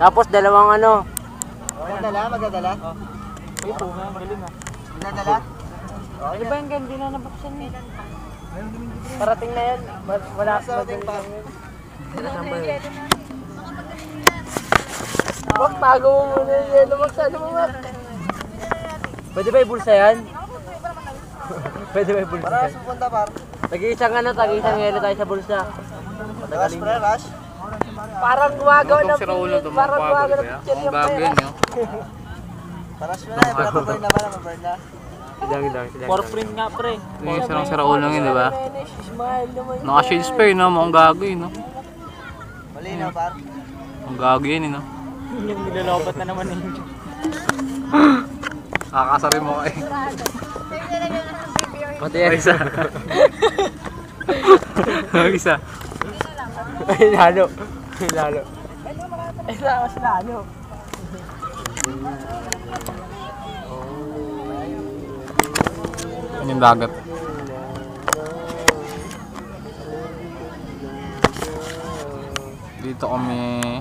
Tapos dalawang ano. Magdadala? Ay, bunga, galing ah. Magdadala? Ano ba yung ganda na nabuksan eh? Parating na yan. Wala sa ating pa. Wag, tago mo muna yung yelo. Magsano mo, Mak? Pwede ba ibulsa yan? Pwede ba ibulsa Para yan? pupunta par. Tag-iisang ano, tag-iisang yelo tayo sa bulsa. Rush pre, rush. Parang gumagawa ng Parang gumagawa ng picture Ang yung gago kaya. yun yun. Paras mo na, maburn na ba na, maburn na. Silang. For print nga pre. Yung sarang siraulo lang yun, di ba? Smile naman yan. Naka-shades pa yun, no? Mukhang gago yun, no? Malinaw par. Ang gago yun, no? Yung nilolobat na naman yun. Kakasari mo kayo. Pati yan. Isa. Isa. Ay, lalo. Lalo. Ay, mas lalo. Yan yung dagat. Dito kami